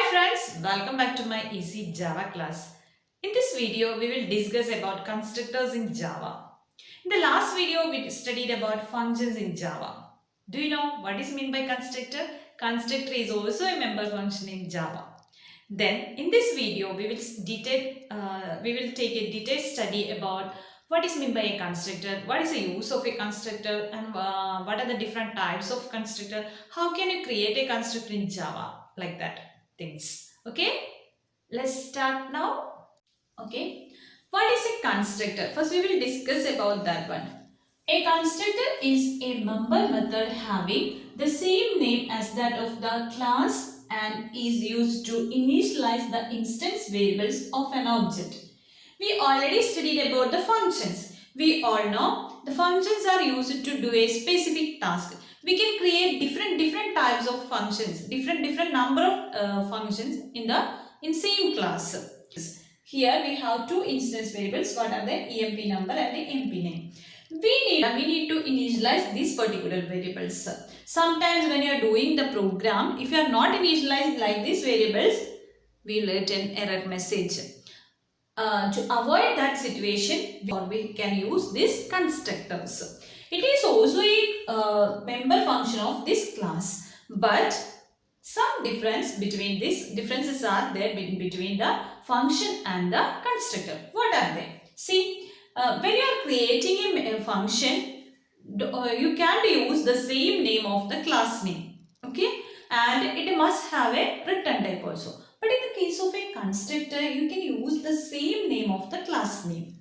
Hi friends, welcome back to my Easy Java class. In this video, we will discuss about constructors in Java. In the last video, we studied about functions in Java. Do you know what is meant by constructor? Constructor is also a member function in Java. Then, in this video, we will take a detailed study about what is meant by a constructor, what is the use of a constructor, and what are the different types of constructor. How can you create a constructor in Java, like that things. Okay, let's start now. Okay, what is a constructor? First, we will discuss about that one. A constructor is a member method having the same name as that of the class and is used to initialize the instance variables of an object. We already studied about the functions. We all know the functions are used to do a specific task. We can create different types of functions, different number of functions in same class. Here we have two instance variables. What are the EMP number and the MP name? We need to initialize these particular variables. Sometimes when you are doing the program, if you are not initialized like these variables, we will get an error message. To avoid that situation, we can use these constructors. It is also a member function of this class, but some differences are there between the function and the constructor. What are they? See, when you are creating a function, you can use the same name of the class name. Okay, and it must have a return type also. But in the case of a constructor, you can use the same name of the class name.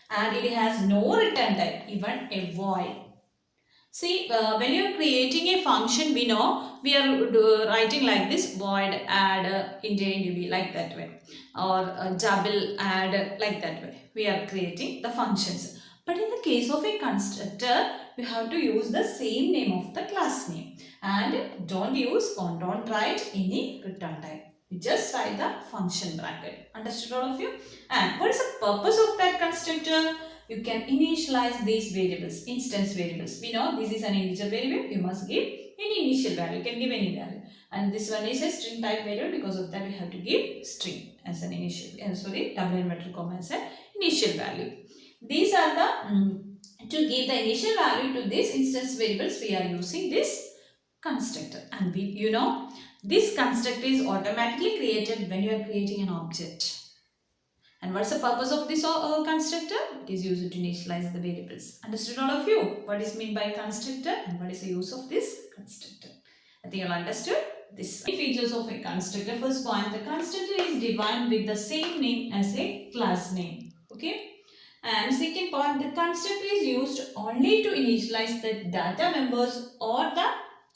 And it has no return type, even a void. See, when you are creating a function, we know we are writing like this: void add int like that way, or double add like that way. We are creating the functions. But in the case of a constructor, we have to use the same name of the class name, and don't write any return type. You just write the function bracket. Understood, all of you? And what is the purpose of that constructor? You can initialize these variables, instance variables. We know this is an integer variable. You must give any initial value. You can give any value. And this one is a string type variable. Because of that, we have to give string as an initial. Double inverted comma as an initial value. These are the to give the initial value to these instance variables. We are using this constructor. And this constructor is automatically created when you are creating an object. And what's the purpose of this constructor? It is used to initialize the variables. Understood, all of you? What is meant by constructor and what is the use of this constructor? I think you all understood this. Features of a constructor. First point, the constructor is defined with the same name as a class name. Okay. And second point, the constructor is used only to initialize the data members or the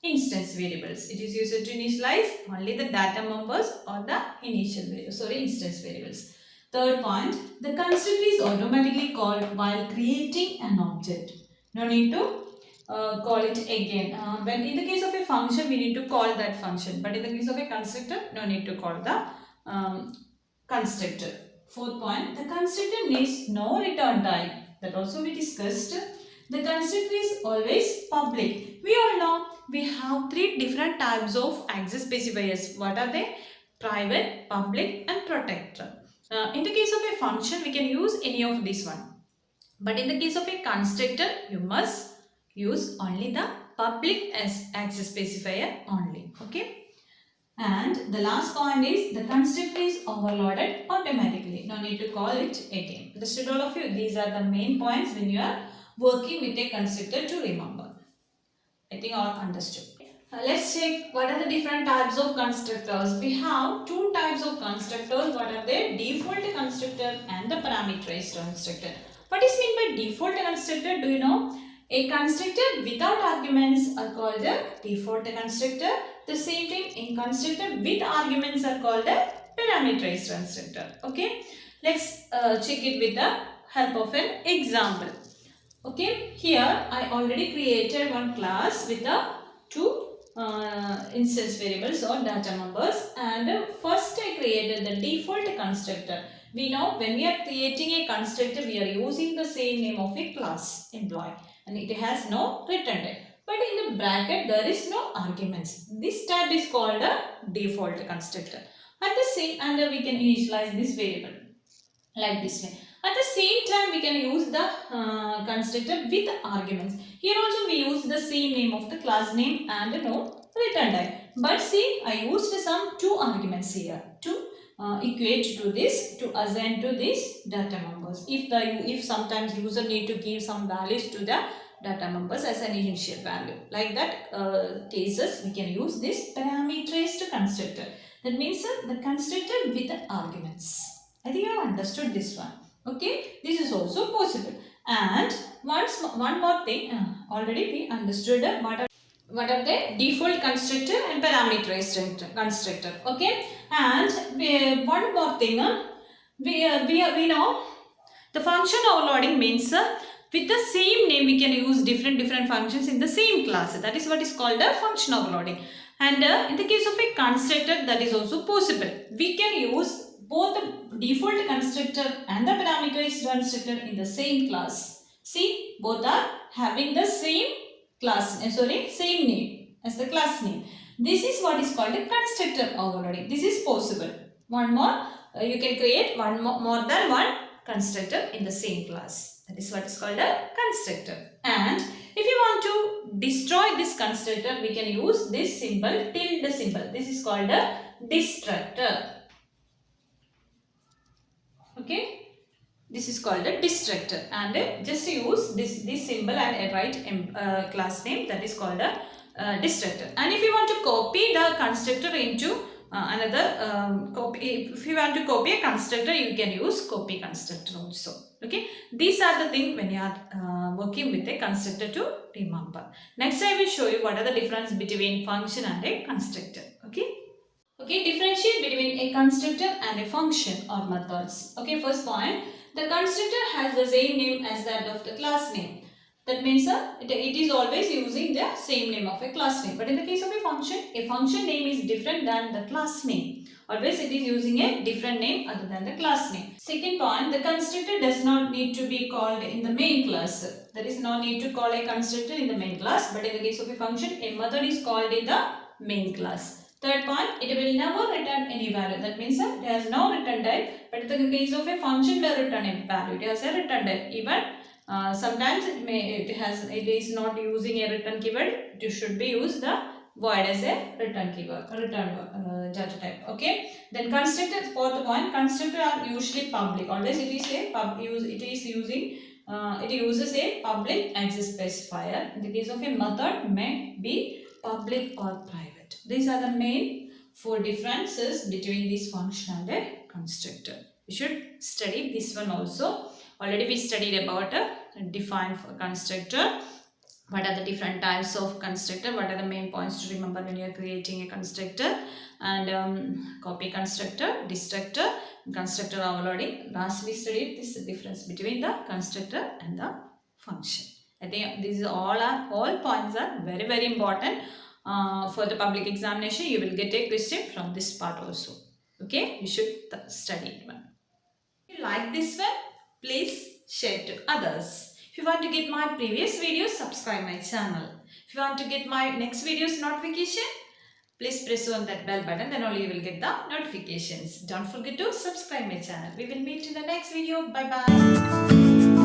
instance variables. It is used to initialize only the data members or the instance variables. Third point, the constructor is automatically called while creating an object. No need to call it again. When in the case of a function, we need to call that function. But in the case of a constructor, no need to call the constructor. Fourth point, the constructor needs no return type. That also we discussed. The constructor is always public. We all know we have three different types of access specifiers. What are they? Private, public and protector. In the case of a function, we can use any of this one. But in the case of a constructor, you must use only the public as access specifier only. Okay. And the last point is the constructor is overloaded automatically. No need to call it again. Understood, all of you? These are the main points when you are working with a constructor to remember. I think all understood. Let's check what are the different types of constructors. We have two types of constructors. What are they? Default constructor and the parameterized constructor. What is meant by default constructor? Do you know? A constructor without arguments are called a default constructor. The same thing in constructor with arguments are called a parameterized constructor. Okay. Let's check it with the help of an example. Okay. Here I already created one class with the two instance variables or data members, and first I created the default constructor. We know when we are creating a constructor, we are using the same name of a class employee and it has no return type. But in the bracket there is no arguments. This type is called a default constructor. At the same, and we can initialize this variable like this way. At the same time, we can use the constructor with arguments. Here also we use the same name of the class name and no return type. But see, I used some two arguments here to equate to this, to assign to this data members. If sometimes user need to give some values to the data members as an initial value, like that cases we can use this parameterized constructor. That means the constructor with the arguments. I think you have understood this one. Okay, this is also possible. And one more thing, already we understood what are the default constructor and parameterized constructor. Okay, and one more thing, we know the function overloading means with the same name we can use different functions in the same class. That is what is called a function overloading. And in the case of a constructor, that is also possible. We can use both the default constructor and the parameterized constructor in the same class. See, both are having the same class, same name as the class name. This is what is called a constructor overloading. This is possible. One more, you can create more than one constructor in the same class. That is what is called a constructor. And if you want to destroy this constructor, we can use this symbol, tilde symbol. This is called a destructor. Okay, this is called a destructor, and just use this symbol and write class name, that is called a destructor. And if you want to copy the constructor into another if you want to copy a constructor, you can use copy constructor also. Okay, these are the things when you are working with a constructor to remember. Next I will show you what are the difference between function and a constructor. Okay, differentiate between a constructor and a function or methods. Okay, first point, the constructor has the same name as that of the class name. That means it is always using the same name of a class name. But in the case of a function name is different than the class name. Always it is using a different name other than the class name. Second point, the constructor does not need to be called in the main class. There is no need to call a constructor in the main class. But in the case of a function, a method is called in the main class. Third point, it will never return any value. That means it has no return type. But in the case of a function, it will return a value. It has a return type. Even sometimes it is not using a return keyword. It should be used the void as a return keyword, return data type. Okay. Then constructors. Fourth point, constructors are usually public. Always it is a it uses a public access specifier. In the case of a method, may be public or private. These are the main four differences between this function and a constructor. We should study this one also. Already we studied about a defined constructor. What are the different types of constructor? What are the main points to remember when you are creating a constructor? And copy constructor, destructor, constructor overloading. Last we studied this difference between the constructor and the function. I think these all points are very important. For the public examination, you will get a question from this part also. Okay, you should study it one. If you like this one, please share to others. If you want to get my previous videos, subscribe my channel. If you want to get my next videos notification, please press on that bell button, then only you will get the notifications. Don't forget to subscribe my channel. We will meet in the next video. Bye bye.